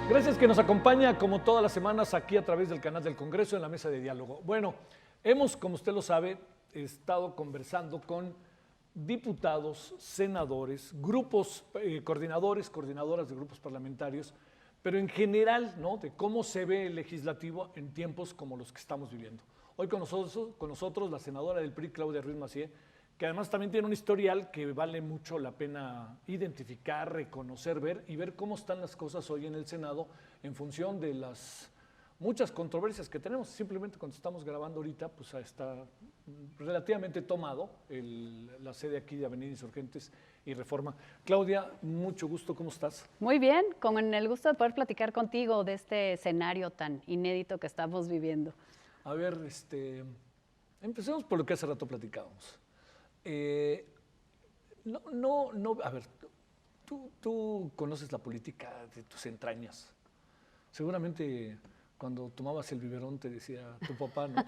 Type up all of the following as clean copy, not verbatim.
Gracias que nos acompaña como todas las semanas aquí a través del canal del Congreso en la mesa de diálogo. Bueno, hemos, como usted lo sabe, estado conversando con diputados, senadores, grupos, coordinadoras de grupos parlamentarios, pero en general, ¿no?, de cómo se ve el legislativo en tiempos como los que estamos viviendo. Hoy con nosotros la senadora del PRI, Claudia Ruiz Massieu, que además también tiene un historial que vale mucho la pena identificar, reconocer, ver y ver cómo están las cosas hoy en el Senado en función de las muchas controversias que tenemos. Simplemente cuando estamos grabando ahorita, pues está relativamente tomado la sede aquí de Avenida Insurgentes y Reforma. Claudia, mucho gusto, ¿cómo estás? Muy bien, con el gusto de poder platicar contigo de este escenario tan inédito que estamos viviendo. A ver, empecemos por lo que hace rato platicábamos. A ver, tú conoces la política de tus entrañas. Seguramente cuando tomabas el biberón te decía tu papá, ¿no?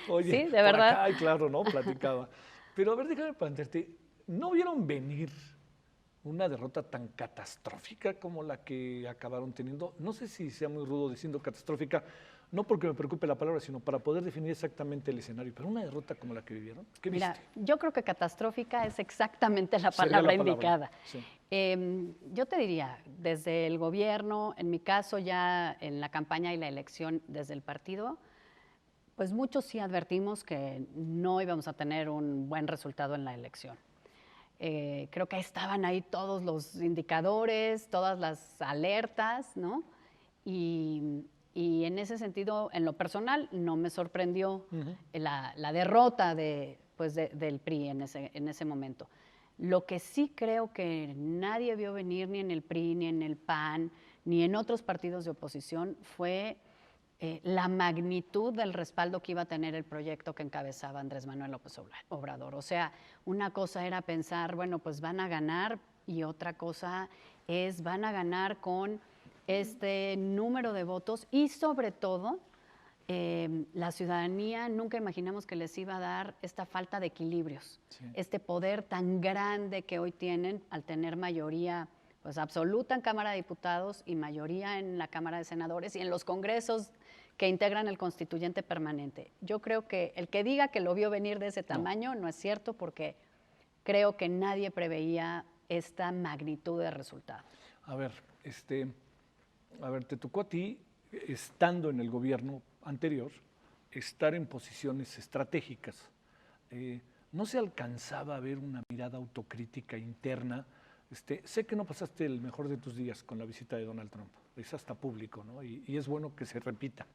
Oye, sí, de por verdad. acá, y claro, ¿no? Platicaba. Pero a ver, déjame plantearte, ¿no vieron venir una derrota tan catastrófica como la que acabaron teniendo? No sé si sea muy rudo diciendo catastrófica, no porque me preocupe la palabra, sino para poder definir exactamente el escenario. Pero una derrota como la que vivieron, ¿qué viste? Mira, yo creo que catastrófica es exactamente la Sería palabra la palabra, indicada. sí. Yo te diría, desde el gobierno, en mi caso ya en la campaña y la elección desde el partido, pues muchos sí advertimos que no íbamos a tener un buen resultado en la elección. Creo que estaban ahí todos los indicadores, todas las alertas, ¿no? Y en ese sentido, en lo personal, no me sorprendió la derrota del PRI en ese momento. Lo que sí creo que nadie vio venir, ni en el PRI, ni en el PAN, ni en otros partidos de oposición, fue la magnitud del respaldo que iba a tener el proyecto que encabezaba Andrés Manuel López Obrador. O sea, una cosa era pensar, bueno, pues van a ganar, y otra cosa es van a ganar con este número de votos y sobre todo la ciudadanía nunca imaginamos que les iba a dar esta falta de equilibrios, sí, este poder tan grande que hoy tienen al tener mayoría pues absoluta en Cámara de Diputados y mayoría en la Cámara de Senadores y en los congresos que integran el constituyente permanente. Yo creo que el que diga que lo vio venir de ese tamaño no es cierto, porque creo que nadie preveía esta magnitud de resultado. A ver, te tocó a ti, estando en el gobierno anterior, estar en posiciones estratégicas. ¿No se alcanzaba a ver una mirada autocrítica interna? Sé que no pasaste el mejor de tus días con la visita de Donald Trump, es hasta público, ¿no? Y es bueno que se repita.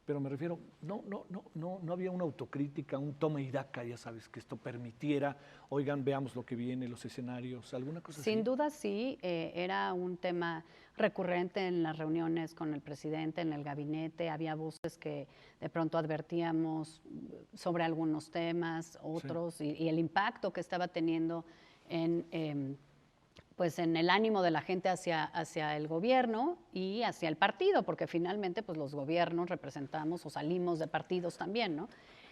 Pero me refiero, no había una autocrítica, un toma y daca, ya sabes, que esto permitiera, oigan, veamos lo que viene, los escenarios, alguna cosa así. Sin duda sí, era un tema recurrente en las reuniones con el presidente, en el gabinete, había voces que de pronto advertíamos sobre algunos temas, otros, sí, y el impacto que estaba teniendo pues en el ánimo de la gente hacia el gobierno y hacia el partido, porque finalmente pues los gobiernos representamos o salimos de partidos también, ¿no?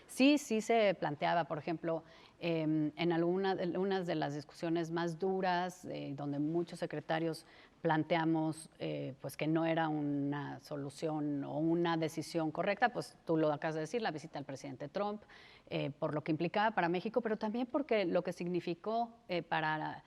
Sí se planteaba, por ejemplo, en algunas de las discusiones más duras, donde muchos secretarios planteamos pues que no era una solución o una decisión correcta, pues tú lo acabas de decir, la visita al presidente Trump, por lo que implicaba para México, pero también porque lo que significó para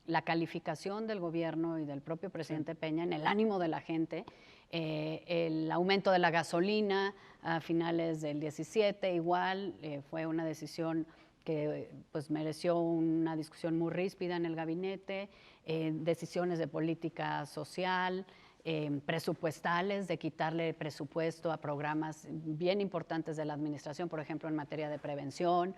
la calificación del gobierno y del propio presidente Peña en el ánimo de la gente, el aumento de la gasolina a finales del 17, igual fue una decisión que pues mereció una discusión muy ríspida en el gabinete, decisiones de política social, presupuestales, de quitarle presupuesto a programas bien importantes de la administración, por ejemplo, en materia de prevención,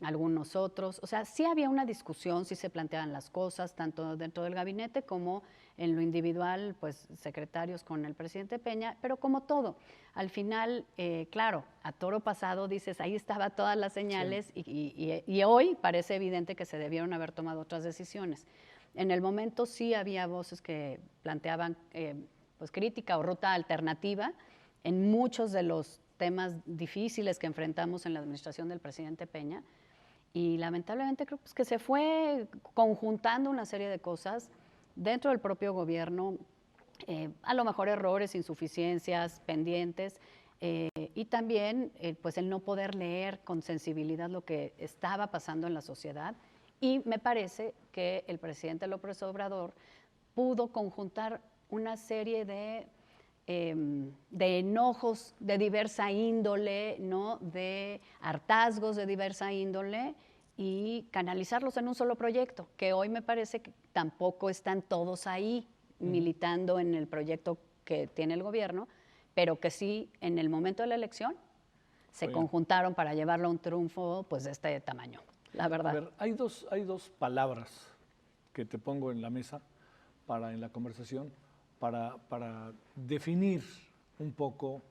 algunos otros. O sea, sí había una discusión, sí se planteaban las cosas, tanto dentro del gabinete como en lo individual, pues secretarios con el presidente Peña, pero como todo, al final, claro, a toro pasado dices, ahí estaban todas las señales, sí, y hoy parece evidente que se debieron haber tomado otras decisiones. En el momento sí había voces que planteaban pues crítica o ruta alternativa en muchos de los temas difíciles que enfrentamos en la administración del presidente Peña, y lamentablemente creo pues, que se fue conjuntando una serie de cosas dentro del propio gobierno, a lo mejor errores, insuficiencias, pendientes, y también pues el no poder leer con sensibilidad lo que estaba pasando en la sociedad. Y me parece que el presidente López Obrador pudo conjuntar una serie de enojos de diversa índole, ¿no? De hartazgos de diversa índole, y canalizarlos en un solo proyecto, que hoy me parece que tampoco están todos ahí militando en el proyecto que tiene el gobierno, pero que sí en el momento de la elección se conjuntaron para llevarlo a un triunfo pues de este tamaño, la verdad. A ver, hay dos palabras que te pongo en la mesa en la conversación para definir un poco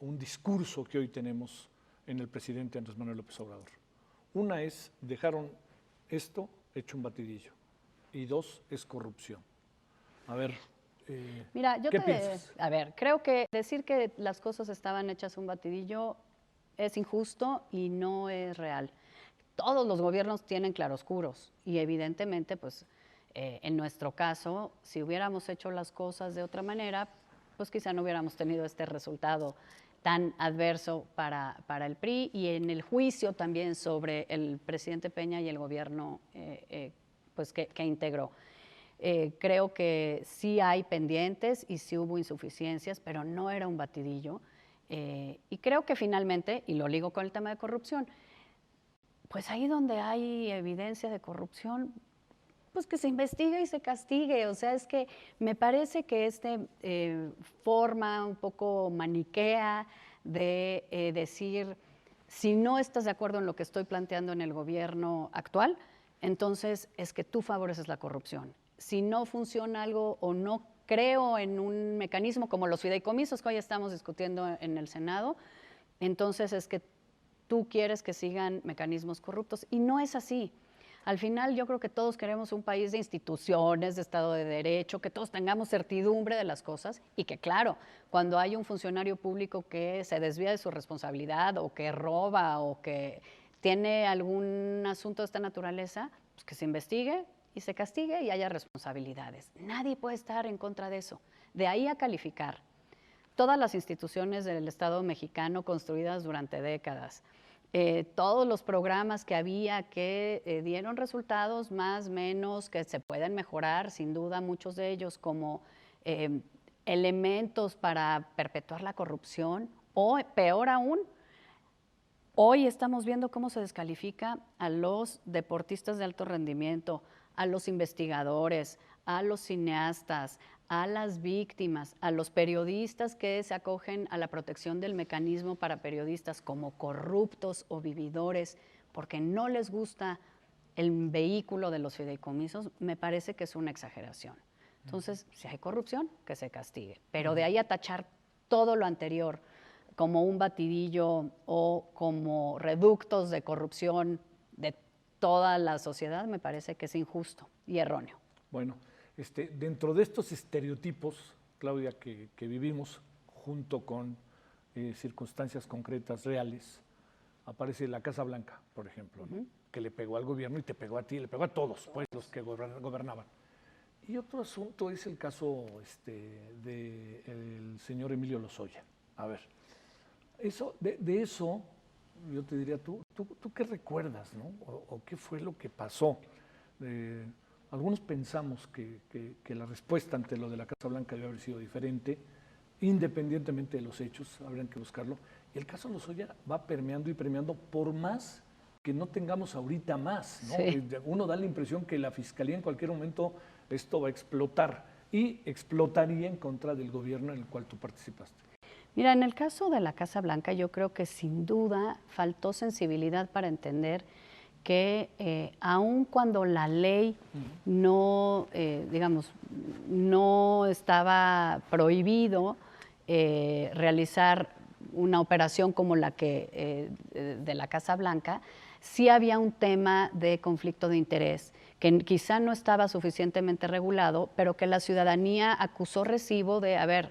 un discurso que hoy tenemos en el presidente Andrés Manuel López Obrador. Una es, dejaron esto hecho un batidillo, y dos, es corrupción. A ver, mira, ¿qué piensas? A ver, creo que decir que las cosas estaban hechas un batidillo es injusto y no es real. Todos los gobiernos tienen claroscuros y evidentemente, pues, en nuestro caso, si hubiéramos hecho las cosas de otra manera, pues quizá no hubiéramos tenido este resultado tan adverso para el PRI, y en el juicio también sobre el presidente Peña y el gobierno pues que integró. Creo que sí hay pendientes y sí hubo insuficiencias, pero no era un batidillo. Y creo que finalmente, y lo ligo con el tema de corrupción, pues ahí donde hay evidencia de corrupción, pues que se investigue y se castigue. O sea, es que me parece que forma un poco maniquea de decir, si no estás de acuerdo en lo que estoy planteando en el gobierno actual, entonces es que tú favoreces la corrupción. Si no funciona algo o no creo en un mecanismo como los fideicomisos que hoy estamos discutiendo en el Senado, entonces es que tú quieres que sigan mecanismos corruptos. Y no es así. Al final yo creo que todos queremos un país de instituciones, de Estado de Derecho, que todos tengamos certidumbre de las cosas, y que claro, cuando hay un funcionario público que se desvía de su responsabilidad o que roba o que tiene algún asunto de esta naturaleza, pues que se investigue y se castigue y haya responsabilidades. Nadie puede estar en contra de eso. De ahí a calificar todas las instituciones del Estado mexicano construidas durante décadas, todos los programas que había que dieron resultados más o menos, que se pueden mejorar, sin duda, muchos de ellos como elementos para perpetuar la corrupción, o peor aún, hoy estamos viendo cómo se descalifica a los deportistas de alto rendimiento, a los investigadores, a los cineastas, a las víctimas, a los periodistas que se acogen a la protección del mecanismo para periodistas como corruptos o vividores, porque no les gusta el vehículo de los fideicomisos. Me parece que es una exageración. Entonces, si hay corrupción, que se castigue. Pero de ahí a tachar todo lo anterior como un batidillo o como reductos de corrupción de toda la sociedad, me parece que es injusto y erróneo. Bueno, dentro de estos estereotipos, Claudia, que vivimos junto con circunstancias concretas, reales, aparece la Casa Blanca, por ejemplo, ¿no? Que le pegó al gobierno y te pegó a ti, le pegó a todos, pues, los que gobernaban. Y otro asunto es el caso del señor Emilio Lozoya. A ver, de eso, yo te diría, ¿tú qué recuerdas, no? ¿O qué fue lo que pasó? Algunos pensamos que la respuesta ante lo de la Casa Blanca debe haber sido diferente, independientemente de los hechos, habrían que buscarlo. Y el caso Lozoya va permeando y permeando, por más que no tengamos ahorita más, ¿no? Sí. Uno da la impresión que la Fiscalía en cualquier momento esto va a explotar, y explotaría en contra del gobierno en el cual tú participaste. Mira, en el caso de la Casa Blanca, yo creo que sin duda faltó sensibilidad para entender que aun cuando la ley no, digamos, no estaba prohibido realizar una operación como la que de la Casa Blanca, sí había un tema de conflicto de interés que quizá no estaba suficientemente regulado, pero que la ciudadanía acusó recibo de, a ver,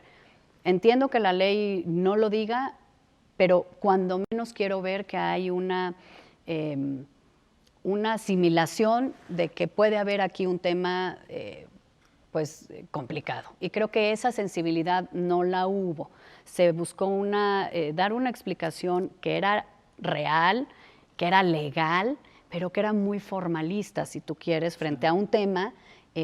entiendo que la ley no lo diga, pero cuando menos quiero ver que hay una asimilación de que puede haber aquí un tema complicado. Y creo que esa sensibilidad no la hubo. Se buscó dar una explicación que era real, que era legal, pero que era muy formalista, si tú quieres, frente a un tema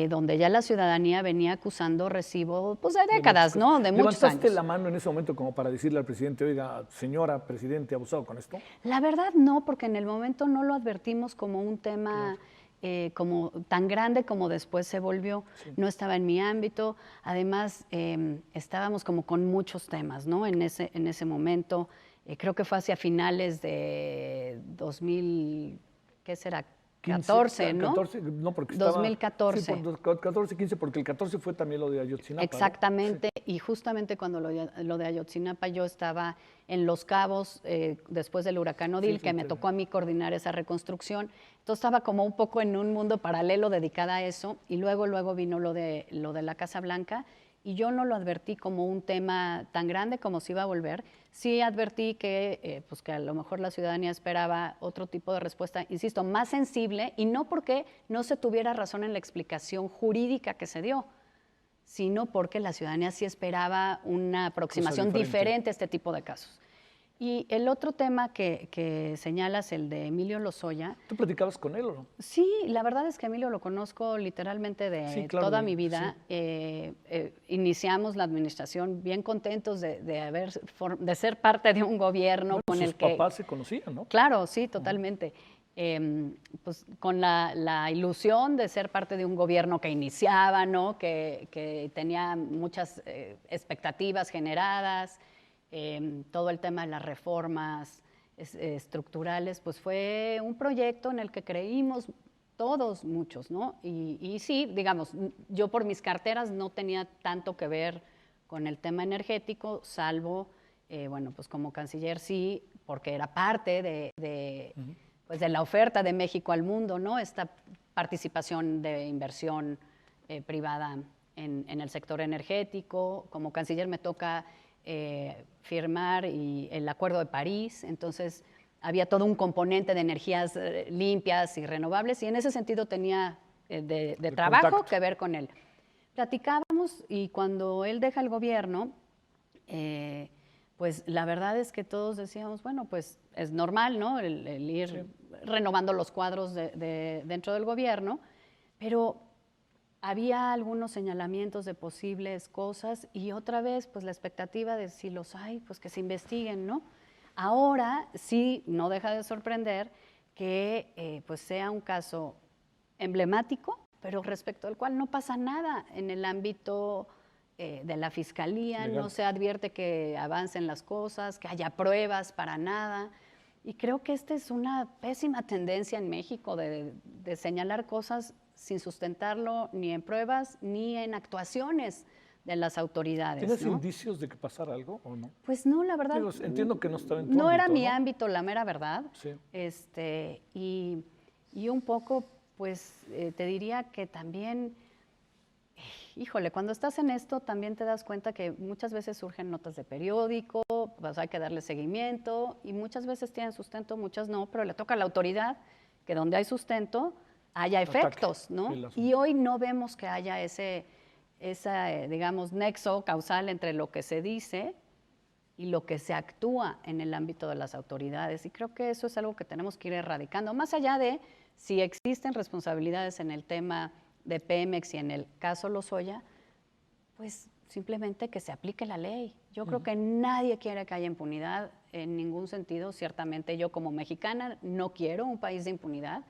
donde ya la ciudadanía venía acusando recibo pues, de décadas, ¿no? De muchos años. ¿Levantaste la mano en ese momento como para decirle al presidente, oiga, señora presidente, abusado con esto? La verdad no, porque en el momento no lo advertimos como un tema como tan grande como después se volvió. Sí. No estaba en mi ámbito. Además, estábamos como con muchos temas, ¿no? En ese momento. Creo que fue hacia finales de 2000, ¿qué será? 14, ¿no? 14, no, porque estaba, 2014. Sí, por 14, 15, porque el 14 fue también lo de Ayotzinapa. Exactamente, ¿no? Sí. Y justamente cuando lo de Ayotzinapa yo estaba en Los Cabos después del huracán Odil, que me tocó a mí coordinar esa reconstrucción. Entonces estaba como un poco en un mundo paralelo dedicada a eso, y luego vino lo de la Casa Blanca, y yo no lo advertí como un tema tan grande como se iba a volver. Sí advertí que a lo mejor la ciudadanía esperaba otro tipo de respuesta, insisto, más sensible, y no porque no se tuviera razón en la explicación jurídica que se dio, sino porque la ciudadanía sí esperaba una aproximación diferente a este tipo de casos. Y el otro tema que señalas, el de Emilio Lozoya. ¿Tú platicabas con él o no? Sí, la verdad es que Emilio lo conozco literalmente de toda mi vida. Sí. Iniciamos la administración bien contentos de ser parte de un gobierno con el que... Sus papás se conocían, ¿no? Claro, sí, totalmente. Pues con la ilusión de ser parte de un gobierno que iniciaba, ¿no? Que tenía muchas expectativas generadas. Todo el tema de las reformas estructurales, pues fue un proyecto en el que creímos todos, muchos, ¿no? Y sí, digamos, yo por mis carteras no tenía tanto que ver con el tema energético, salvo, pues como canciller sí, porque era parte de la oferta de México al mundo, ¿no? Esta participación de inversión privada en el sector energético. Como canciller me toca firmar el Acuerdo de París, entonces había todo un componente de energías limpias y renovables, y en ese sentido tenía de trabajo contacto que ver con él. Platicábamos, y cuando él deja el gobierno, pues la verdad es que todos decíamos, bueno, pues es normal, ¿no? El ir renovando los cuadros dentro del gobierno, pero había algunos señalamientos de posibles cosas, y otra vez, pues la expectativa de si los hay, pues que se investiguen, ¿no? Ahora sí, no deja de sorprender que pues sea un caso emblemático, pero respecto al cual no pasa nada en el ámbito de la Fiscalía. Legal. No se advierte que avancen las cosas, que haya pruebas para nada. Y creo que esta es una pésima tendencia en México de señalar cosas sin sustentarlo ni en pruebas ni en actuaciones de las autoridades. ¿Tienes ¿no? indicios de que pasara algo o no? Pues no, la verdad. Digo, entiendo que no estaba en tu no ámbito, era mi ¿no? ámbito, la mera verdad. Sí. Y un poco, pues te diría que también, híjole, cuando estás en esto también te das cuenta que muchas veces surgen notas de periódico, pues hay que darle seguimiento, y muchas veces tienen sustento, muchas no, pero le toca a la autoridad que donde hay sustento haya efectos, ¿no? Y hoy no vemos que haya ese digamos, nexo causal entre lo que se dice y lo que se actúa en el ámbito de las autoridades. Y creo que eso es algo que tenemos que ir erradicando, más allá de si existen responsabilidades en el tema de Pemex y en el caso Lozoya, pues simplemente que se aplique la ley. Yo creo que nadie quiere que haya impunidad en ningún sentido. Ciertamente yo como mexicana no quiero un país de impunidad,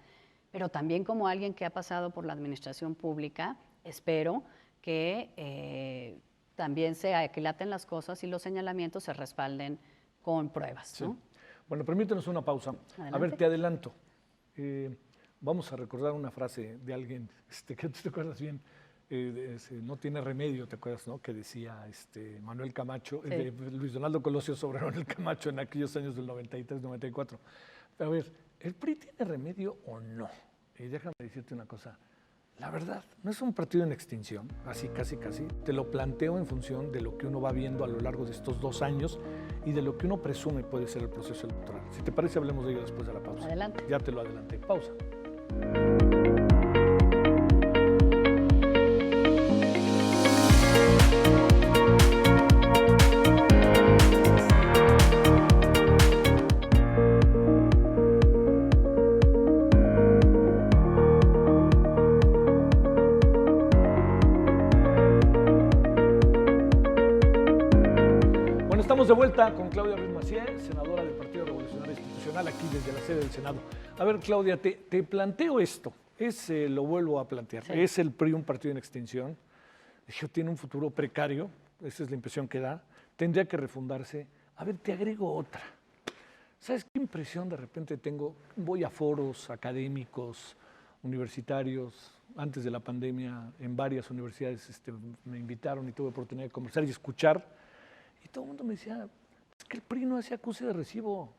pero también como alguien que ha pasado por la administración pública, espero que también se aquilaten las cosas y los señalamientos se respalden con pruebas, ¿no? Sí. Bueno, permítenos una pausa. Adelante. A ver, te adelanto. Vamos a recordar una frase de alguien que tú te acuerdas bien. No tiene remedio, ¿te acuerdas, no? Que decía Manuel Camacho, Sí. Luis Donaldo Colosio sobre Manuel Camacho en aquellos años del 93, 94. A ver, ¿el PRI tiene remedio o no? Y déjame decirte una cosa. La verdad, no es un partido en extinción, así casi. Te lo planteo en función de lo que uno va viendo a lo largo de estos 2 años y de lo que uno presume puede ser el proceso electoral. Si te parece, hablemos de ello después de la pausa. Adelante. Ya te lo adelanté. Pausa. Estamos de vuelta con Claudia Ruiz Massieu, senadora del Partido Revolucionario Institucional, aquí desde la sede del Senado. A ver, Claudia, te planteo esto, lo vuelvo a plantear. Sí. ¿Es el PRI un partido en extinción? Tiene un futuro precario, esa es la impresión que da. Tendría que refundarse. A ver, te agrego otra. ¿Sabes qué impresión de repente tengo? Voy a foros académicos, universitarios, antes de la pandemia, en varias universidades me invitaron y tuve oportunidad de conversar y escuchar. Y todo el mundo me decía, es que el PRI no hace acuse de recibo.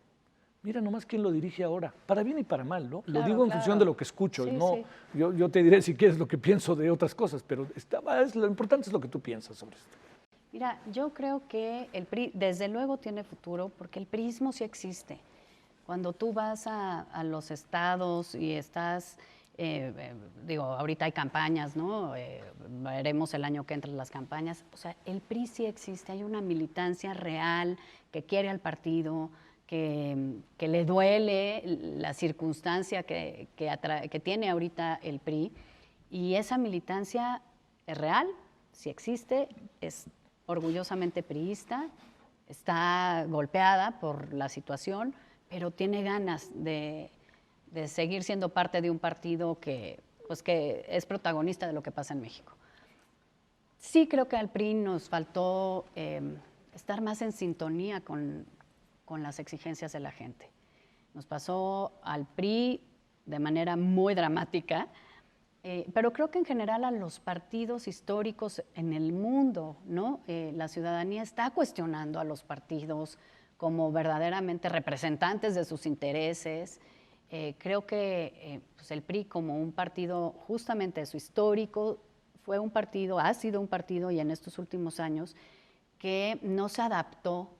Mira nomás quién lo dirige ahora, para bien y para mal, ¿no? Claro, lo digo en función de lo que escucho. Sí, no, sí. Yo te diré si quieres lo que pienso de otras cosas, pero lo importante es lo que tú piensas sobre esto. Mira, yo creo que el PRI desde luego tiene futuro porque el priismo sí existe. Cuando tú vas a los estados y estás, ahorita hay campañas, ¿no? Veremos el año que entre las campañas. O sea, el PRI sí existe, hay una militancia real que quiere al partido, que le duele la circunstancia que tiene ahorita el PRI, y esa militancia es real, sí existe, es orgullosamente priista, está golpeada por la situación, pero tiene ganas de seguir siendo parte de un partido que es protagonista de lo que pasa en México. Sí creo que al PRI nos faltó estar más en sintonía con las exigencias de la gente. Nos pasó al PRI de manera muy dramática, pero creo que en general a los partidos históricos en el mundo, ¿no? La ciudadanía está cuestionando a los partidos como verdaderamente representantes de sus intereses. Creo que el PRI como un partido justamente eso, histórico, ha sido un partido y en estos últimos años que no se adaptó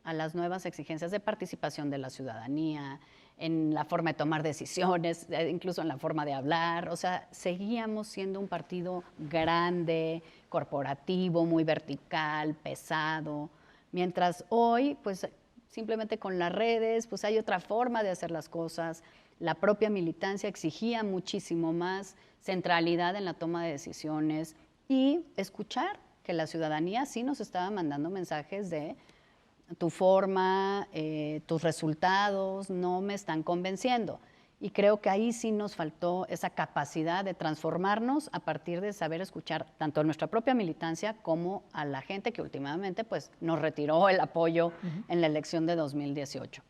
a las nuevas exigencias de participación de la ciudadanía, en la forma de tomar decisiones, incluso en la forma de hablar. O sea, seguíamos siendo un partido grande, corporativo, muy vertical, pesado, mientras hoy, pues simplemente con las redes, pues hay otra forma de hacer las cosas. La propia militancia exigía muchísimo más centralidad en la toma de decisiones y escuchar que la ciudadanía sí nos estaba mandando mensajes de tu forma, tus resultados no me están convenciendo. Y creo que ahí sí nos faltó esa capacidad de transformarnos a partir de saber escuchar tanto a nuestra propia militancia como a la gente que últimamente pues, nos retiró el apoyo en la elección de 2018.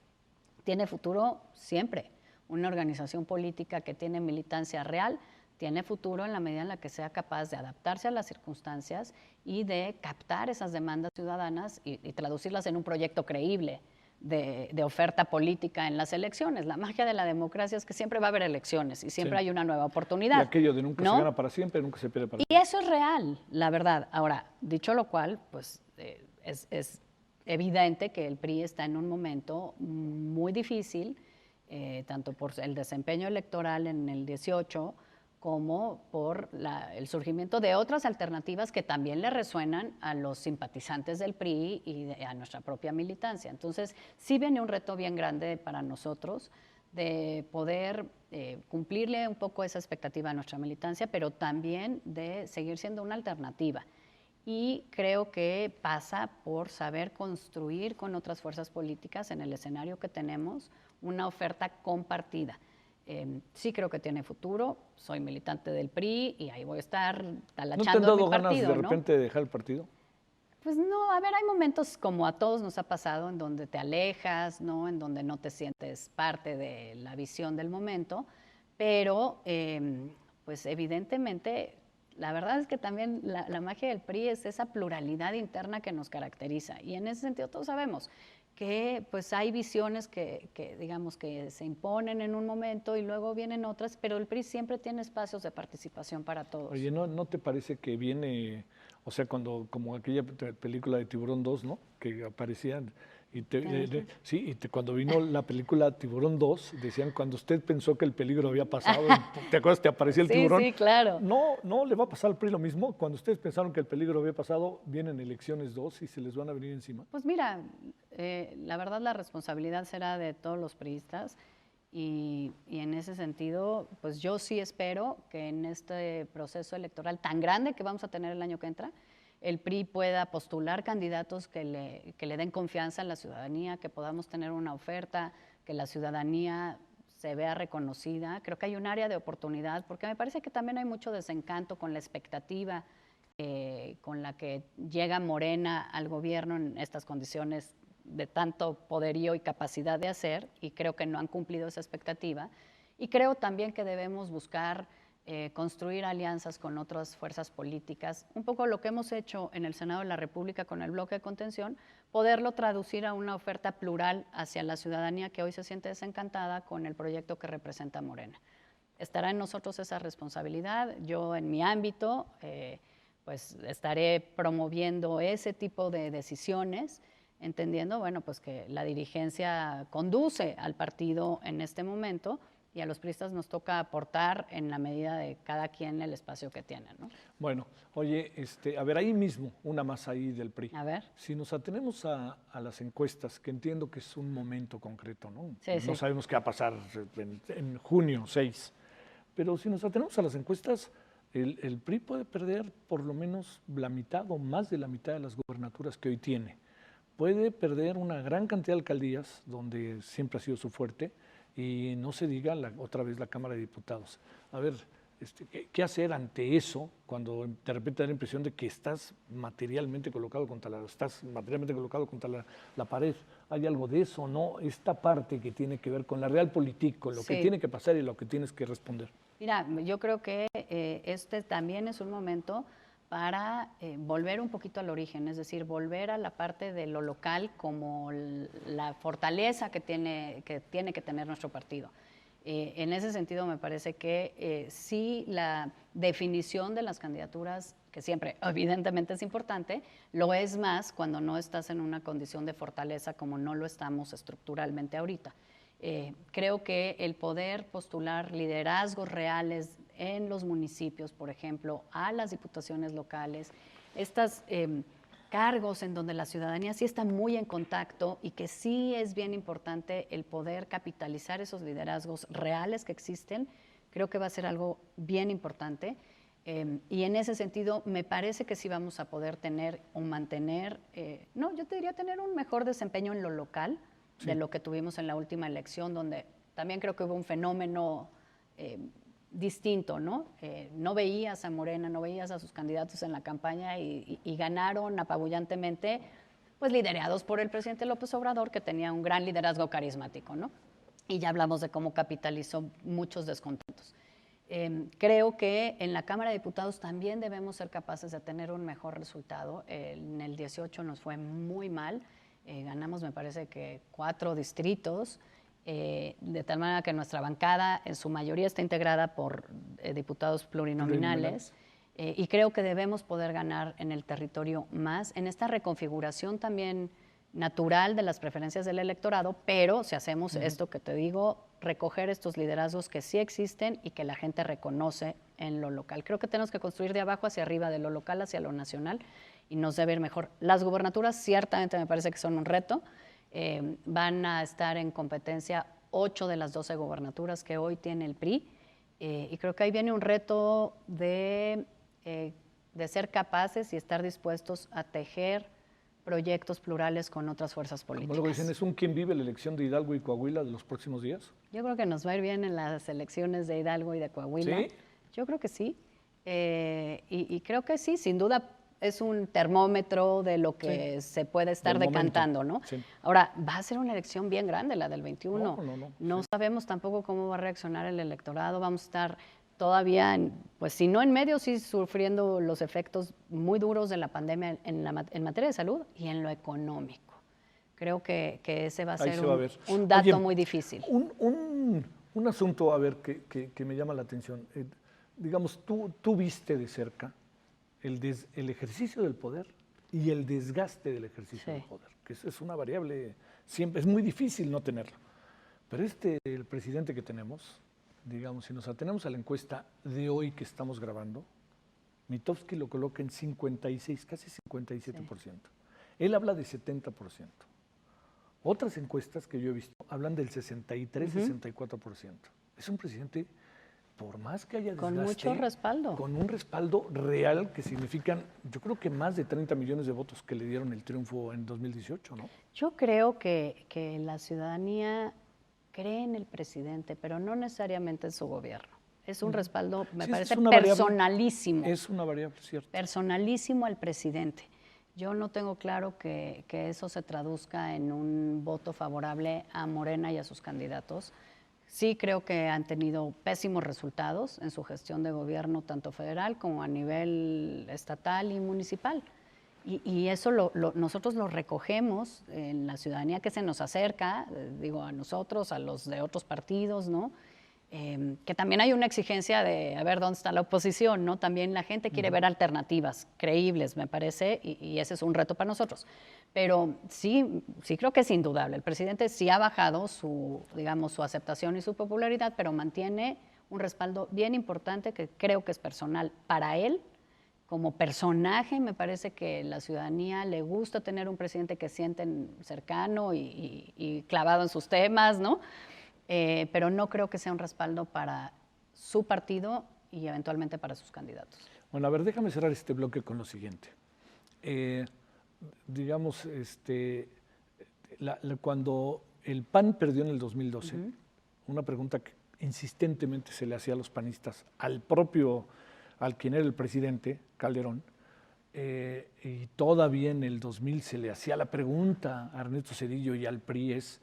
Tiene futuro siempre. Una organización política que tiene militancia real tiene futuro en la medida en la que sea capaz de adaptarse a las circunstancias y de captar esas demandas ciudadanas y traducirlas en un proyecto creíble de oferta política en las elecciones. La magia de la democracia es que siempre va a haber elecciones y siempre hay una nueva oportunidad. Y aquello de nunca se gana para siempre, nunca se pierde para siempre. Y eso es real, la verdad. Ahora, dicho lo cual, pues es evidente que el PRI está en un momento muy difícil, tanto por el desempeño electoral en el 18 como por el surgimiento de otras alternativas que también le resuenan a los simpatizantes del PRI y a nuestra propia militancia. Entonces, sí viene un reto bien grande para nosotros de poder cumplirle un poco esa expectativa a nuestra militancia, pero también de seguir siendo una alternativa. Y creo que pasa por saber construir con otras fuerzas políticas en el escenario que tenemos una oferta compartida. Sí creo que tiene futuro, soy militante del PRI y ahí voy a estar talachando mi partido. ¿No te han dado ganas de repente de dejar el partido? Pues no, a ver, hay momentos como a todos nos ha pasado en donde te alejas, ¿no? En donde no te sientes parte de la visión del momento, pero pues evidentemente la verdad es que también la magia del PRI es esa pluralidad interna que nos caracteriza y en ese sentido todos sabemos que pues hay visiones que digamos que se imponen en un momento y luego vienen otras, pero el PRI siempre tiene espacios de participación para todos. Oye, ¿no te parece que viene, o sea, como aquella película de Tiburón 2, ¿no? Que aparecían, cuando vino la película Tiburón 2, decían, cuando usted pensó que el peligro había pasado, ¿te acuerdas? Te aparecía el tiburón. Sí, claro. No le va a pasar al PRI lo mismo. Cuando ustedes pensaron que el peligro había pasado, vienen elecciones 2 y se les van a venir encima. Pues mira, la verdad la responsabilidad será de todos los priistas y en ese sentido, pues yo sí espero que en este proceso electoral tan grande que vamos a tener el año que entra, el PRI pueda postular candidatos que le den confianza a la ciudadanía, que podamos tener una oferta, que la ciudadanía se vea reconocida. Creo que hay un área de oportunidad, porque me parece que también hay mucho desencanto con la expectativa con la que llega Morena al gobierno en estas condiciones de tanto poderío y capacidad de hacer, y creo que no han cumplido esa expectativa. Y creo también que debemos buscar construir alianzas con otras fuerzas políticas, un poco lo que hemos hecho en el Senado de la República con el bloque de contención, poderlo traducir a una oferta plural hacia la ciudadanía que hoy se siente desencantada con el proyecto que representa Morena. Estará en nosotros esa responsabilidad. Yo en mi ámbito pues estaré promoviendo ese tipo de decisiones, entendiendo, bueno, pues que la dirigencia conduce al partido en este momento, y a los priistas nos toca aportar en la medida de cada quien el espacio que tiene, ¿no? Bueno, oye, a ver, ahí mismo, una más ahí del PRI. A ver. Si nos atenemos a las encuestas, que entiendo que es un momento concreto, ¿no? Sí, No sí. sabemos qué va a pasar en junio 6, pero si nos atenemos a las encuestas, el PRI puede perder por lo menos la mitad o más de la mitad de las gubernaturas que hoy tiene. Puede perder una gran cantidad de alcaldías, donde siempre ha sido su fuerte, y no se diga otra vez la Cámara de Diputados. A ver, ¿qué hacer ante eso cuando de repente da la impresión de que estás materialmente colocado contra la pared? ¿Hay algo de eso, no? Esta parte que tiene que ver con la realpolitik, con lo que tiene que pasar y lo que tienes que responder. Mira, yo creo que este también es un momento para volver un poquito al origen, es decir, volver a la parte de lo local como la fortaleza que tiene que tener nuestro partido. En ese sentido, me parece que sí, la definición de las candidaturas, que siempre evidentemente es importante, lo es más cuando no estás en una condición de fortaleza como no lo estamos estructuralmente ahorita. Creo que el poder postular liderazgos reales en los municipios, por ejemplo, a las diputaciones locales, estos cargos en donde la ciudadanía sí está muy en contacto, y que sí es bien importante el poder capitalizar esos liderazgos reales que existen, creo que va a ser algo bien importante. Y en ese sentido, me parece que sí vamos a poder tener o mantener, no, yo te diría tener un mejor desempeño en lo local, sí, de lo que tuvimos en la última elección, donde también creo que hubo un fenómeno distinto, ¿no? No veías a Morena, no veías a sus candidatos en la campaña, y ganaron apabullantemente, pues liderados por el presidente López Obrador, que tenía un gran liderazgo carismático, ¿no? Y ya hablamos de cómo capitalizó muchos descontentos. Creo que en la Cámara de Diputados también debemos ser capaces de tener un mejor resultado. En el 18 nos fue muy mal, ganamos, me parece que 4 distritos, de tal manera que nuestra bancada en su mayoría está integrada por diputados plurinominales, y creo que debemos poder ganar en el territorio más, en esta reconfiguración también natural de las preferencias del electorado, pero si hacemos esto que te digo, recoger estos liderazgos que sí existen y que la gente reconoce en lo local. Creo que tenemos que construir de abajo hacia arriba, de lo local hacia lo nacional, y nos debe ir mejor. Las gubernaturas ciertamente me parece que son un reto. Van a estar en competencia 8 de las 12 gubernaturas que hoy tiene el PRI, y creo que ahí viene un reto de ser capaces y estar dispuestos a tejer proyectos plurales con otras fuerzas políticas. Como luego dicen, ¿es un quién vive la elección de Hidalgo y Coahuila de los próximos días? Yo creo que nos va a ir bien en las elecciones de Hidalgo y de Coahuila. ¿Sí? Yo creo que sí. Y creo que sí, sin duda es un termómetro de lo que se puede estar decantando, ¿no? Sí. Ahora, va a ser una elección bien grande la del 21. No sabemos tampoco cómo va a reaccionar el electorado. Vamos a estar todavía, pues si no en medio, sí sufriendo los efectos muy duros de la pandemia en materia de salud y en lo económico. Creo que ese va a ser un dato muy difícil. Un asunto, a ver, que me llama la atención. Digamos, tú viste de cerca el ejercicio del poder y el desgaste del ejercicio del poder, que es una variable, siempre es muy difícil no tenerlo. Pero el presidente que tenemos, digamos, si nos atenemos a la encuesta de hoy que estamos grabando, Mitofsky lo coloca en 56, casi 57%. Sí. Él habla de 70%. Otras encuestas que yo he visto hablan del 63, 64%. Es un presidente por más que haya Con desgaste, mucho respaldo. con un respaldo real que significan, yo creo que más de 30 millones de votos que le dieron el triunfo en 2018, ¿no? Yo creo que la ciudadanía cree en el presidente, pero no necesariamente en su gobierno. Es un respaldo, me Sí, parece, es una variable, personalísimo. es una variable, cierto. Personalísimo al presidente. Yo no tengo claro que eso se traduzca en un voto favorable a Morena y a sus candidatos. Sí creo que han tenido pésimos resultados en su gestión de gobierno, tanto federal como a nivel estatal y municipal. Y eso nosotros lo recogemos en la ciudadanía que se nos acerca, digo, a nosotros, a los de otros partidos, ¿no? Que también hay una exigencia de a ver dónde está la oposición, ¿no? También la gente quiere ver alternativas creíbles, me parece, y ese es un reto para nosotros. Pero sí creo que es indudable. El presidente sí ha bajado digamos, su aceptación y su popularidad, pero mantiene un respaldo bien importante que creo que es personal para él. Como personaje, me parece que la ciudadanía le gusta tener un presidente que sienten cercano y clavado en sus temas, ¿no? Pero no creo que sea un respaldo para su partido y eventualmente para sus candidatos. Bueno, a ver, déjame cerrar este bloque con lo siguiente. Digamos, cuando el PAN perdió en el 2012, una pregunta que insistentemente se le hacía a los panistas, al quien era el presidente, Calderón, y todavía en el 2000 se le hacía la pregunta a Ernesto Zedillo y al PRI es,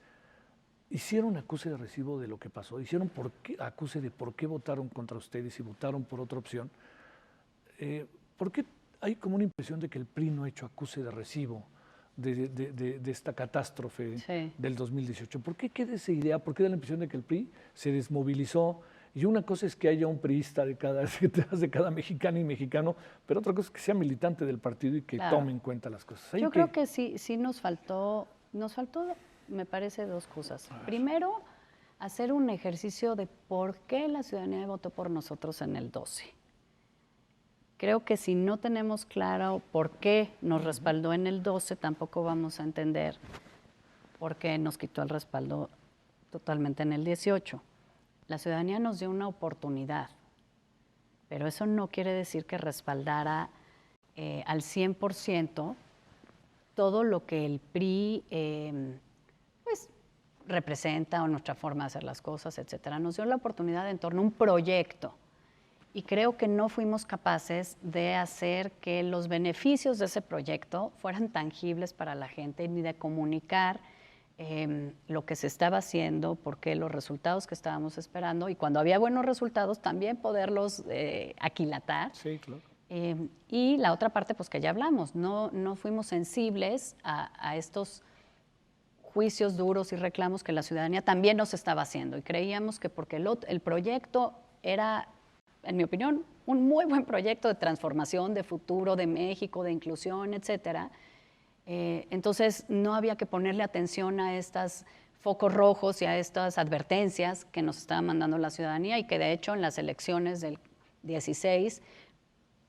hicieron acuse de recibo de lo que pasó, hicieron acuse de por qué votaron contra ustedes y votaron por otra opción. ¿Por qué hay como una impresión de que el PRI no ha hecho acuse de recibo de esta catástrofe del 2018? ¿Por qué queda esa idea? ¿Por qué da la impresión de que el PRI se desmovilizó? Y una cosa es que haya un priista detrás de cada mexicana y mexicano, pero otra cosa es que sea militante del partido y que tome en cuenta las cosas. Yo creo que sí nos faltó, me parece, dos cosas. Primero, hacer un ejercicio de por qué la ciudadanía votó por nosotros en el 12. Creo que si no tenemos claro por qué nos respaldó en el 12, tampoco vamos a entender por qué nos quitó el respaldo totalmente en el 18. La ciudadanía nos dio una oportunidad, pero eso no quiere decir que respaldara al 100% todo lo que el PRI pues, representa o nuestra forma de hacer las cosas, etcétera. Nos dio la oportunidad en torno a un proyecto y creo que no fuimos capaces de hacer que los beneficios de ese proyecto fueran tangibles para la gente ni de comunicar lo que se estaba haciendo, porque los resultados que estábamos esperando, y cuando había buenos resultados también poderlos aquilatar. Sí, claro. Y la otra parte, pues que ya hablamos, no fuimos sensibles a estos juicios duros y reclamos que la ciudadanía también nos estaba haciendo, y creíamos que porque el proyecto era, en mi opinión, un muy buen proyecto de transformación, de futuro, de México, de inclusión, etcétera. Entonces no había que ponerle atención a estos focos rojos y a estas advertencias que nos estaba mandando la ciudadanía, y que de hecho en las elecciones del 16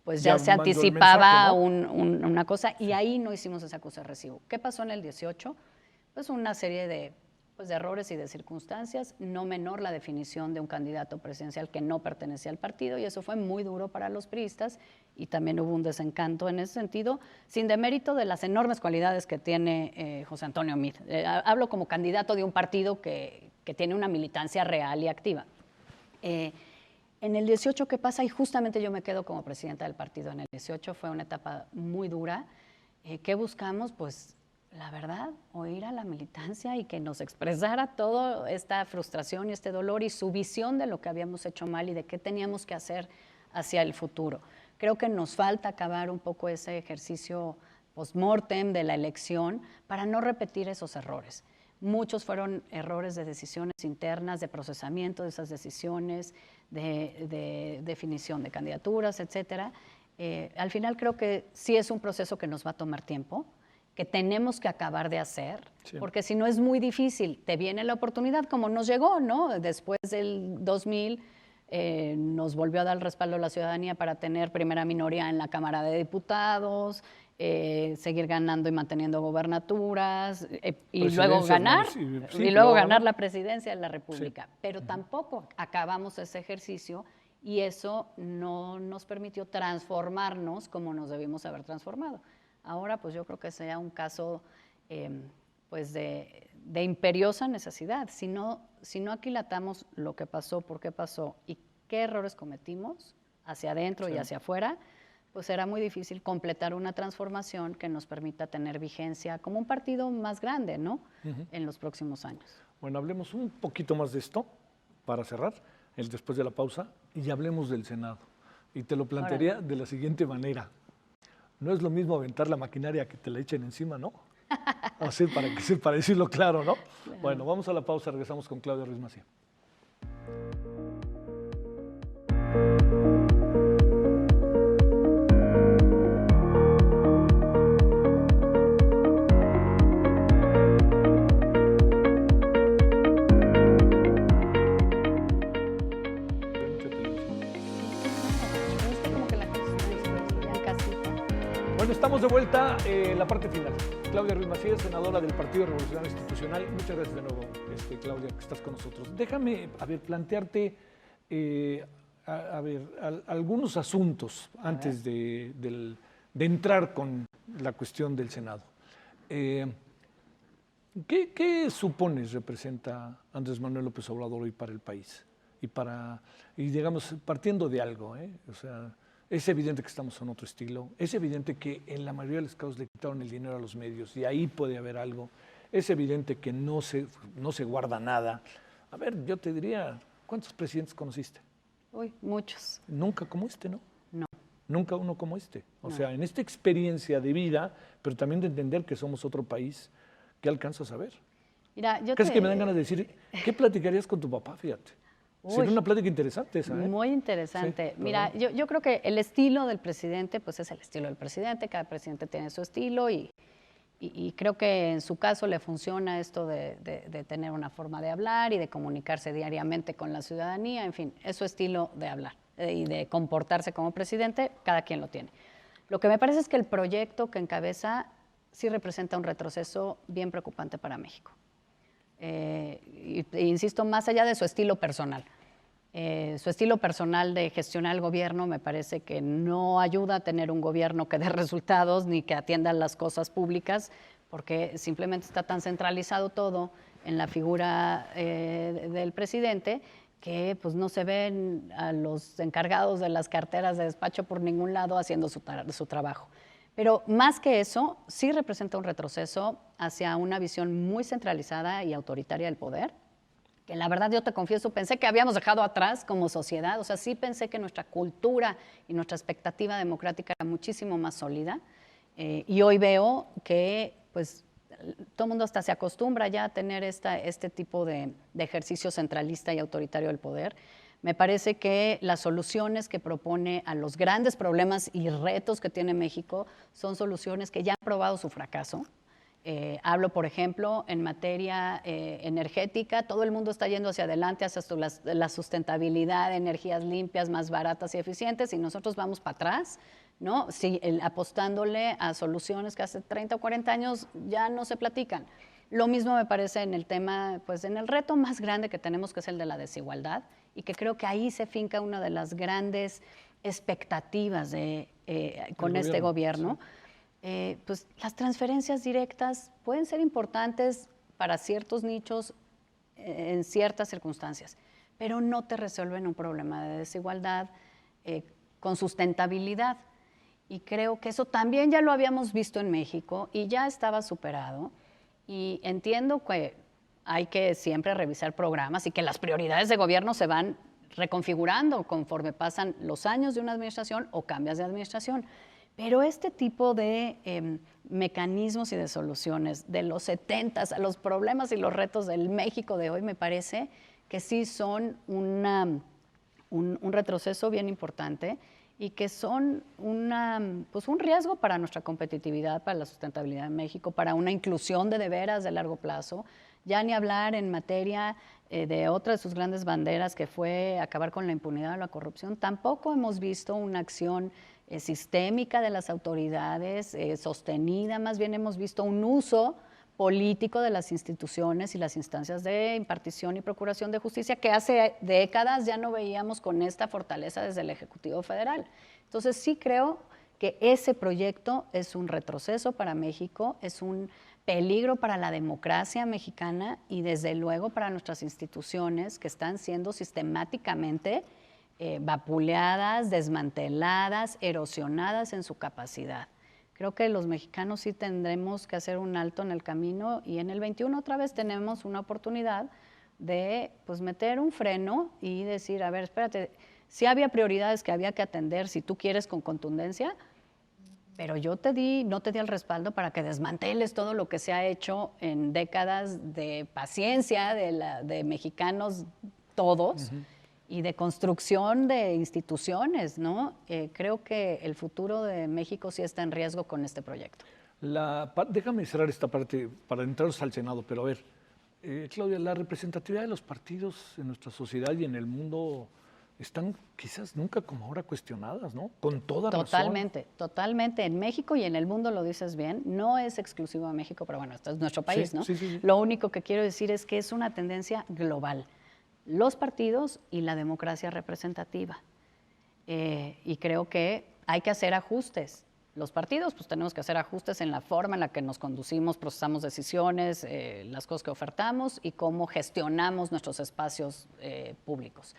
pues ya se anticipaba una cosa, y ahí no hicimos esa acuse de recibo. ¿Qué pasó en el 18? Pues una serie de errores y de circunstancias, no menor la definición de un candidato presidencial que no pertenecía al partido, y eso fue muy duro para los priistas, y también hubo un desencanto en ese sentido, sin demérito de las enormes cualidades que tiene José Antonio Meade. Hablo como candidato de un partido que tiene una militancia real y activa. En el 18, ¿qué pasa? Y justamente yo me quedo como presidenta del partido. En el 18 fue una etapa muy dura. ¿Qué buscamos? Pues la verdad, oír a la militancia y que nos expresara toda esta frustración y este dolor y su visión de lo que habíamos hecho mal y de qué teníamos que hacer hacia el futuro. Creo que nos falta acabar un poco ese ejercicio post-mortem de la elección para no repetir esos errores. Muchos fueron errores de decisiones internas, de procesamiento de esas decisiones, de definición de candidaturas, etcétera. Al final creo que sí es un proceso que nos va a tomar tiempo, que tenemos que acabar de hacer, porque si no es muy difícil, te viene la oportunidad como nos llegó, ¿no? Después del 2000, nos volvió a dar el respaldo a la ciudadanía para tener primera minoría en la Cámara de Diputados, seguir ganando y manteniendo gobernaturas, y luego ganar, ganar la presidencia de la República. Sí. Pero tampoco acabamos ese ejercicio y eso no nos permitió transformarnos como nos debimos haber transformado. Ahora, pues yo creo que sea un caso pues de imperiosa necesidad. Si no aquilatamos lo que pasó, por qué pasó y qué errores cometimos hacia adentro y hacia afuera, pues será muy difícil completar una transformación que nos permita tener vigencia como un partido más grande, ¿no? En los próximos años. Bueno, hablemos un poquito más de esto para cerrar, después de la pausa, y hablemos del Senado. Y te lo plantearía de la siguiente manera. No es lo mismo aventar la maquinaria que te la echen encima, ¿no? Así, para decirlo claro, ¿no? Claro. Bueno, vamos a la pausa, regresamos con Claudia Ruiz Massieu. Bueno, estamos de vuelta en la parte final. Claudia Ruiz Massieu, senadora del Partido Revolucionario Institucional. Muchas gracias de nuevo, Claudia, que estás con nosotros. Déjame, plantearte, algunos asuntos antes de entrar con la cuestión del Senado. ¿Qué supones representa Andrés Manuel López Obrador hoy para el país? Y digamos, partiendo de algo, o sea, es evidente que estamos en otro estilo, es evidente que en la mayoría de los casos le quitaron el dinero a los medios y ahí puede haber algo, es evidente que no se guarda nada. A ver, yo te diría, ¿cuántos presidentes conociste? Uy, muchos. Nunca como este, ¿no? No. Nunca uno como este. O sea, en esta experiencia de vida, pero también de entender que somos otro país, ¿qué alcanzas a ver? Mira, Casi que me dan ganas de decir, ¿qué platicarías con tu papá? Fíjate. Sería una plática interesante esa, ¿eh? Muy interesante. Sí, mira, yo creo que el estilo del presidente, pues es el estilo del presidente, cada presidente tiene su estilo y creo que en su caso le funciona esto de tener una forma de hablar y de comunicarse diariamente con la ciudadanía, en fin, es su estilo de hablar y de comportarse como presidente, cada quien lo tiene. Lo que me parece es que el proyecto que encabeza sí representa un retroceso bien preocupante para México. Insisto, más allá de su estilo personal. Su estilo personal de gestionar el gobierno me parece que no ayuda a tener un gobierno que dé resultados ni que atienda las cosas públicas, porque simplemente está tan centralizado todo en la figura del presidente que pues, no se ven a los encargados de las carteras de despacho por ningún lado haciendo su trabajo. Pero más que eso, sí representa un retroceso hacia una visión muy centralizada y autoritaria del poder, que la verdad yo te confieso, pensé que habíamos dejado atrás como sociedad, o sea, sí pensé que nuestra cultura y nuestra expectativa democrática era muchísimo más sólida, y hoy veo que pues todo el mundo hasta se acostumbra ya a tener este tipo de ejercicio centralista y autoritario del poder. Me parece que las soluciones que propone a los grandes problemas y retos que tiene México son soluciones que ya han probado su fracaso. Hablo, por ejemplo, en materia energética, todo el mundo está yendo hacia adelante, hacia la sustentabilidad de energías limpias, más baratas y eficientes, y nosotros vamos para atrás, ¿no? Sí, apostándole a soluciones que hace 30 o 40 años ya no se platican. Lo mismo me parece en el tema, pues en el reto más grande que tenemos, que es el de la desigualdad, y que creo que ahí se finca una de las grandes expectativas con este gobierno. Sí. Pues las transferencias directas pueden ser importantes para ciertos nichos en ciertas circunstancias, pero no te resuelven un problema de desigualdad con sustentabilidad. Y creo que eso también ya lo habíamos visto en México y ya estaba superado. Y entiendo que hay que siempre revisar programas y que las prioridades de gobierno se van reconfigurando conforme pasan los años de una administración o cambias de administración. Pero este tipo de mecanismos y de soluciones de los 70s a los problemas y los retos del México de hoy me parece que sí son un retroceso bien importante y que son pues un riesgo para nuestra competitividad, para la sustentabilidad de México, para una inclusión de veras de largo plazo. Ya ni hablar en materia de otra de sus grandes banderas, que fue acabar con la impunidad o la corrupción. Tampoco hemos visto una acción sistémica de las autoridades, sostenida, más bien hemos visto un uso político de las instituciones y las instancias de impartición y procuración de justicia que hace décadas ya no veíamos con esta fortaleza desde el Ejecutivo Federal. Entonces sí creo que ese proyecto es un retroceso para México, es un peligro para la democracia mexicana y desde luego para nuestras instituciones que están siendo sistemáticamente vapuleadas, desmanteladas, erosionadas en su capacidad. Creo que los mexicanos sí tendremos que hacer un alto en el camino y en el 21 otra vez tenemos una oportunidad de pues, meter un freno y decir, a ver, espérate, sí había prioridades que había que atender, si tú quieres con contundencia, pero yo no te di el respaldo para que desmanteles todo lo que se ha hecho en décadas de paciencia de mexicanos todos. Y de construcción de instituciones, ¿no? Creo que el futuro de México sí está en riesgo con este proyecto. Déjame cerrar esta parte para entrarnos al Senado, pero a ver, Claudia, la representatividad de los partidos en nuestra sociedad y en el mundo están quizás nunca como ahora cuestionadas, ¿no? Con toda razón. Totalmente, totalmente. En México y en el mundo, lo dices bien, no es exclusivo a México, pero bueno, esto es nuestro país, Sí, ¿no? sí. Lo único que quiero decir es que es una tendencia global. Los partidos y la democracia representativa. Y creo que hay que hacer ajustes. Los partidos, pues tenemos que hacer ajustes en la forma en la que nos conducimos, procesamos decisiones, las cosas que ofertamos y cómo gestionamos nuestros espacios públicos.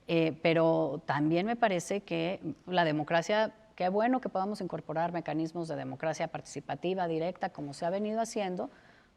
Pero también me parece que la democracia, qué bueno que podamos incorporar mecanismos de democracia participativa, directa, como se ha venido haciendo,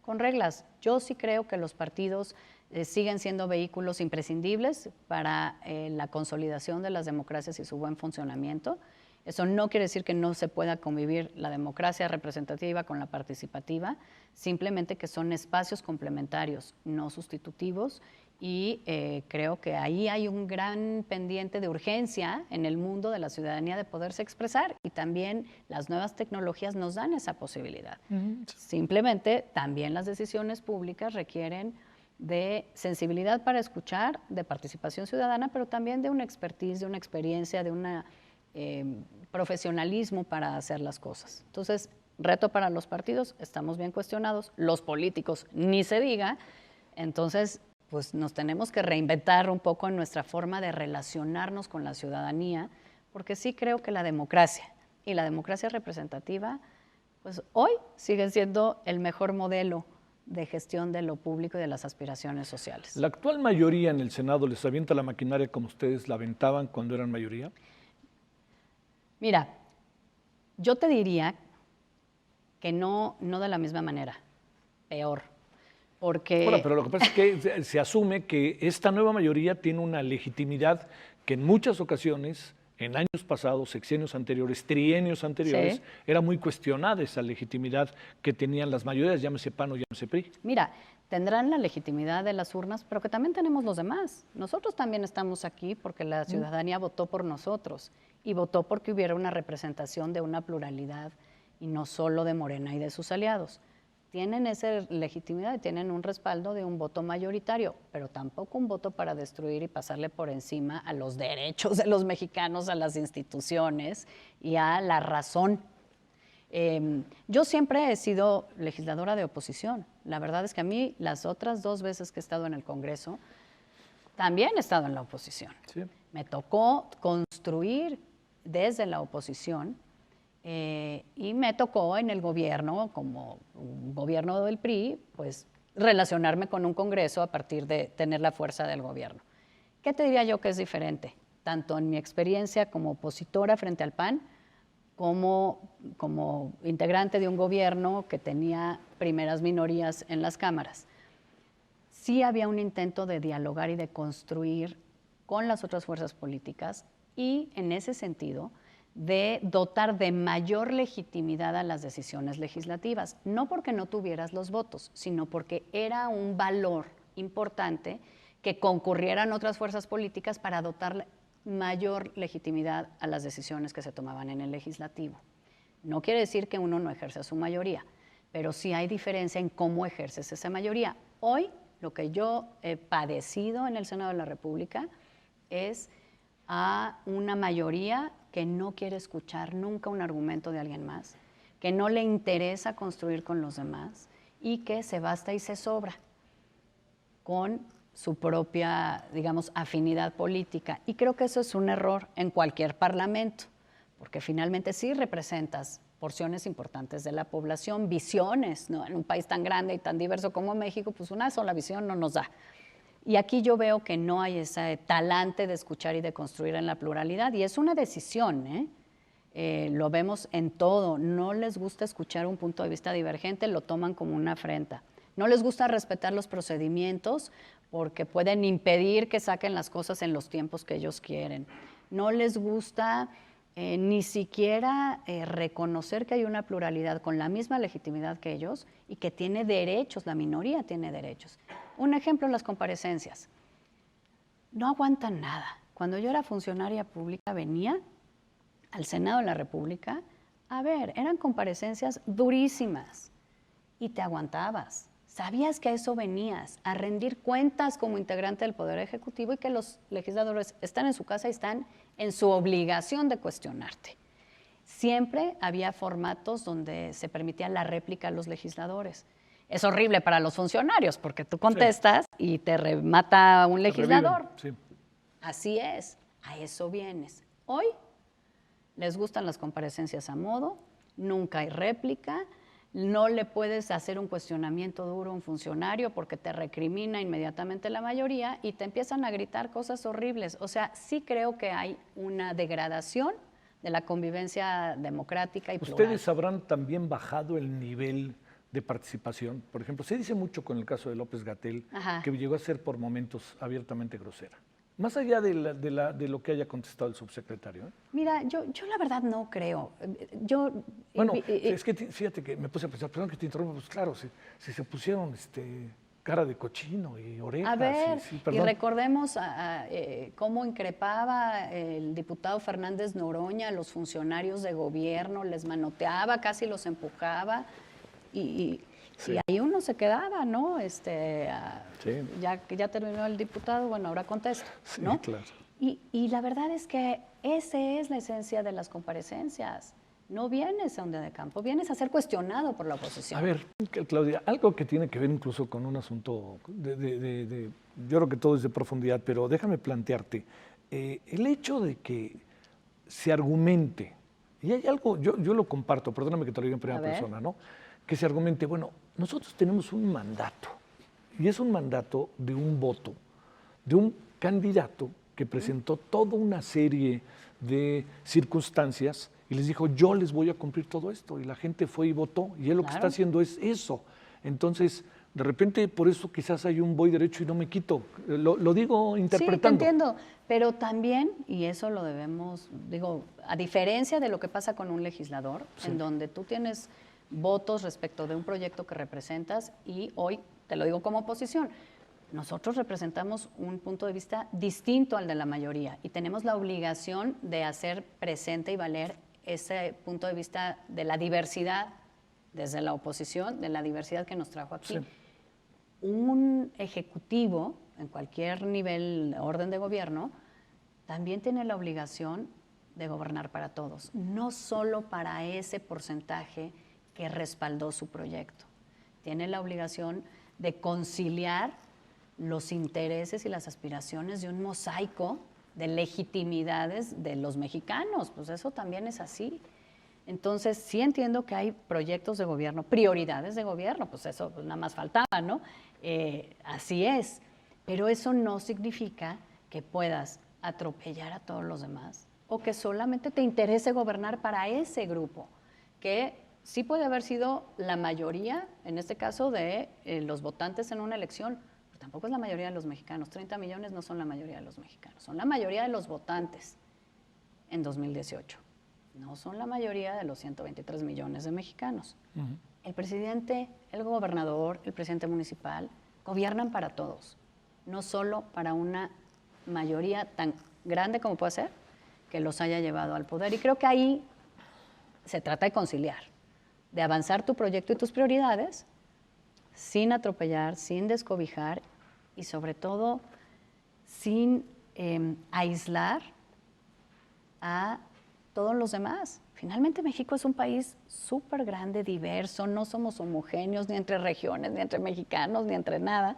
con reglas. Yo sí creo que los partidos siguen siendo vehículos imprescindibles para la consolidación de las democracias y su buen funcionamiento. Eso no quiere decir que no se pueda convivir la democracia representativa con la participativa, simplemente que son espacios complementarios, no sustitutivos, y creo que ahí hay un gran pendiente de urgencia en el mundo de la ciudadanía de poderse expresar, y también las nuevas tecnologías nos dan esa posibilidad. Simplemente también las decisiones públicas requieren de sensibilidad para escuchar, de participación ciudadana, pero también de una expertise, de una experiencia, de un profesionalismo para hacer las cosas. Entonces, reto para los partidos, estamos bien cuestionados, los políticos ni se diga, entonces pues nos tenemos que reinventar un poco en nuestra forma de relacionarnos con la ciudadanía, porque sí creo que la democracia y la democracia representativa, pues hoy siguen siendo el mejor modelo de gestión de lo público y de las aspiraciones sociales. ¿La actual mayoría en el Senado les avienta la maquinaria como ustedes la aventaban cuando eran mayoría? Mira, yo te diría que no de la misma manera, peor, porque... Bueno, pero lo que pasa es que se asume que esta nueva mayoría tiene una legitimidad que en muchas ocasiones, en años pasados, sexenios anteriores, trienios anteriores, Sí. era muy cuestionada esa legitimidad que tenían las mayorías, llámese PAN o llámese PRI. Mira, tendrán la legitimidad de las urnas, pero que también tenemos los demás. Nosotros también estamos aquí porque la ciudadanía votó por nosotros y votó porque hubiera una representación de una pluralidad y no solo de Morena y de sus aliados. Tienen esa legitimidad y tienen un respaldo de un voto mayoritario, pero tampoco un voto para destruir y pasarle por encima a los derechos de los mexicanos, a las instituciones y a la razón. Yo siempre he sido legisladora de oposición. La verdad es que a mí las otras 2 veces que he estado en el Congreso, también he estado en la oposición. Sí. Me tocó construir desde la oposición y me tocó en el gobierno, como un gobierno del PRI, pues relacionarme con un Congreso a partir de tener la fuerza del gobierno. ¿Qué te diría yo que es diferente? Tanto en mi experiencia como opositora frente al PAN, como integrante de un gobierno que tenía primeras minorías en las cámaras. Sí había un intento de dialogar y de construir con las otras fuerzas políticas y, en ese sentido, de dotar de mayor legitimidad a las decisiones legislativas, no porque no tuvieras los votos, sino porque era un valor importante que concurrieran otras fuerzas políticas para dotar mayor legitimidad a las decisiones que se tomaban en el legislativo. No quiere decir que uno no ejerza su mayoría, pero sí hay diferencia en cómo ejerces esa mayoría. Hoy lo que yo he padecido en el Senado de la República es a una mayoría que no quiere escuchar nunca un argumento de alguien más, que no le interesa construir con los demás y que se basta y se sobra con su propia, digamos, afinidad política. Y creo que eso es un error en cualquier parlamento, porque finalmente sí representas porciones importantes de la población, visiones, ¿no? En un país tan grande y tan diverso como México, pues una sola visión no nos da. Y aquí yo veo que no hay ese talante de escuchar y de construir en la pluralidad, y es una decisión, lo vemos en todo. No les gusta escuchar un punto de vista divergente, lo toman como una afrenta. No les gusta respetar los procedimientos porque pueden impedir que saquen las cosas en los tiempos que ellos quieren. No les gusta ni siquiera reconocer que hay una pluralidad con la misma legitimidad que ellos y que tiene derechos, la minoría tiene derechos. Un ejemplo, las comparecencias. No aguantan nada. Cuando yo era funcionaria pública venía al Senado de la República, a ver, eran comparecencias durísimas y te aguantabas. Sabías que a eso venías, a rendir cuentas como integrante del Poder Ejecutivo y que los legisladores están en su casa y están en su obligación de cuestionarte. Siempre había formatos donde se permitía la réplica a los legisladores. Es horrible para los funcionarios porque tú contestas y te remata un legislador. Sí. Así es, a eso vienes. Hoy les gustan las comparecencias a modo, nunca hay réplica, no le puedes hacer un cuestionamiento duro a un funcionario porque te recrimina inmediatamente la mayoría y te empiezan a gritar cosas horribles. O sea, sí creo que hay una degradación de la convivencia democrática y plural. ¿Ustedes habrán también bajado el nivel de participación? Por ejemplo, se dice mucho con el caso de López-Gatell, que llegó a ser por momentos abiertamente grosera. Más allá de lo que haya contestado el subsecretario. Mira, yo la verdad no creo. Bueno, es que fíjate que me puse a pensar, perdón que te interrumpa, pues claro, si se pusieron cara de cochino y orejas. A ver, y recordemos cómo increpaba el diputado Fernández Noroña a los funcionarios de gobierno, les manoteaba, casi los empujaba y ahí uno se quedaba, ¿no? Ya terminó el diputado, bueno, ahora contesto, ¿no? Sí, claro. Y la verdad es que esa es la esencia de las comparecencias. No vienes a un día de campo, vienes a ser cuestionado por la oposición. A ver, Claudia, algo que tiene que ver incluso con un asunto yo creo que todo es de profundidad, pero déjame plantearte, el hecho de que se argumente, y hay algo, yo lo comparto, perdóname que te lo diga en primera persona, ¿no? Que se argumente, bueno, nosotros tenemos un mandato, y es un mandato de un voto, de un candidato que presentó toda una serie de circunstancias y les dijo, yo les voy a cumplir todo esto, y la gente fue y votó, y él lo que está haciendo es eso. Entonces, de repente, por eso quizás hay un voy derecho y no me quito, lo digo interpretando. Sí, te entiendo, pero también, y eso lo debemos, digo, a diferencia de lo que pasa con un legislador, en donde tú tienes votos respecto de un proyecto que representas, y hoy, te lo digo como oposición, nosotros representamos un punto de vista distinto al de la mayoría y tenemos la obligación de hacer presente y valer ese punto de vista de la diversidad desde la oposición, de la diversidad que nos trajo aquí. Sí. Un ejecutivo, en cualquier nivel, orden de gobierno, también tiene la obligación de gobernar para todos, no solo para ese porcentaje que respaldó su proyecto. Tiene la obligación de conciliar los intereses y las aspiraciones de un mosaico de legitimidades de los mexicanos, pues eso también es así. Entonces, sí entiendo que hay proyectos de gobierno, prioridades de gobierno, pues eso pues, nada más faltaba, ¿no? Así es, pero eso no significa que puedas atropellar a todos los demás o que solamente te interese gobernar para ese grupo, que sí puede haber sido la mayoría, en este caso, de los votantes en una elección, pero tampoco es la mayoría de los mexicanos. 30 millones no son la mayoría de los mexicanos, son la mayoría de los votantes en 2018. No son la mayoría de los 123 millones de mexicanos. El presidente, el gobernador, el presidente municipal, gobiernan para todos, no solo para una mayoría tan grande como puede ser, que los haya llevado al poder. Y creo que ahí se trata de conciliar, de avanzar tu proyecto y tus prioridades sin atropellar, sin descobijar y sobre todo sin aislar a todos los demás. Finalmente México es un país súper grande, diverso, no somos homogéneos ni entre regiones, ni entre mexicanos, ni entre nada.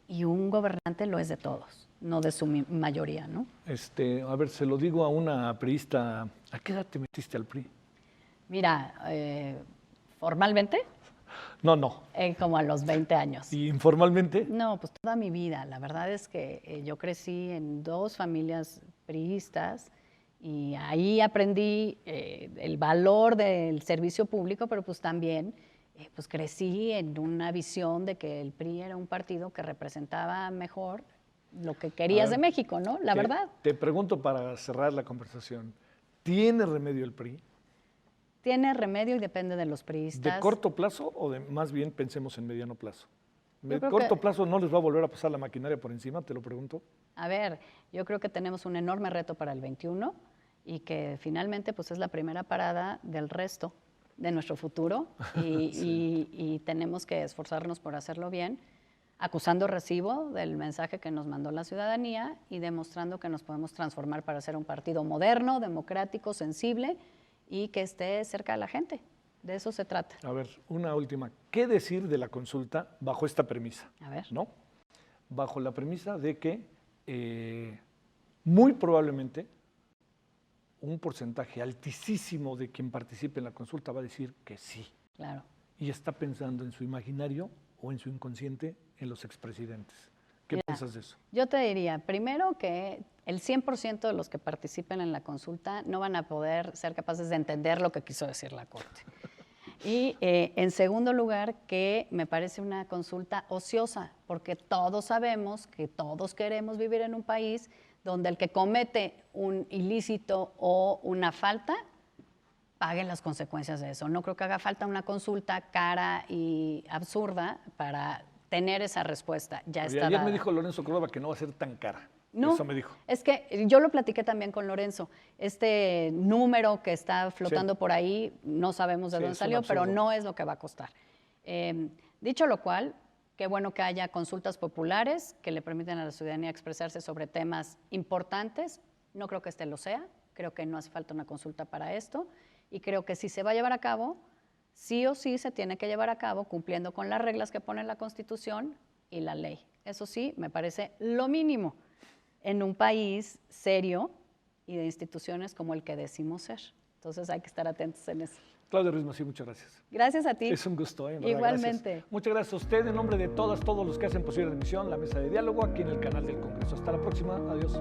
Y un gobernante lo es de todos, no de su mayoría, ¿no? A ver, se lo digo a una priista, ¿a qué edad te metiste al PRI? Mira, formalmente, No. como a los 20 años. ¿Y informalmente? No, pues toda mi vida. La verdad es que yo crecí en 2 familias priistas y ahí aprendí el valor del servicio público, pero pues también pues crecí en una visión de que el PRI era un partido que representaba mejor lo que querías de México, ¿no? La verdad. Te pregunto para cerrar la conversación, ¿tiene remedio el PRI? Tiene remedio y depende de los priistas. ¿De corto plazo o de más bien pensemos en mediano plazo? ¿De creo corto que- plazo no les va a volver a pasar la maquinaria por encima? Te lo pregunto. A ver, yo creo que tenemos un enorme reto para el 21 y que finalmente pues es la primera parada del resto de nuestro futuro y tenemos que esforzarnos por hacerlo bien, acusando recibo del mensaje que nos mandó la ciudadanía y demostrando que nos podemos transformar para ser un partido moderno, democrático, sensible y que esté cerca de la gente. De eso se trata. A ver, una última. ¿Qué decir de la consulta bajo esta premisa? A ver. ¿No? Bajo la premisa de que muy probablemente un porcentaje altísimo de quien participe en la consulta va a decir que sí. Claro. Y está pensando en su imaginario o en su inconsciente en los expresidentes. ¿Qué Mira, piensas de eso? Yo te diría, primero que el 100% de los que participen en la consulta no van a poder ser capaces de entender lo que quiso decir la Corte. Y en segundo lugar, que me parece una consulta ociosa, porque todos sabemos que todos queremos vivir en un país donde el que comete un ilícito o una falta pague las consecuencias de eso. No creo que haga falta una consulta cara y absurda para tener esa respuesta. Ya Oye, está ayer dada. me dijo Lorenzo Córdoba que no va a ser tan cara. No, Eso me dijo. es que yo lo platiqué también con Lorenzo. Este número que está flotando por ahí, no sabemos de Sí, dónde es un salió, pero absurdo. no es lo que va a costar. Dicho lo cual, qué bueno que haya consultas populares que le permiten a la ciudadanía expresarse sobre temas importantes. No creo que este lo sea, creo que no hace falta una consulta para esto y creo que si se va a llevar a cabo, sí o sí se tiene que llevar a cabo cumpliendo con las reglas que pone la Constitución y la ley. Eso sí, me parece lo mínimo en un país serio y de instituciones como el que decimos ser. Entonces hay que estar atentos en eso. Claudia Ruiz Massieu, muchas gracias. Gracias a ti. Es un gusto, en verdad, Igualmente. gracias. Muchas gracias a usted, en nombre de todos los que hacen posible la emisión, la mesa de diálogo aquí en el canal del Congreso. Hasta la próxima, adiós.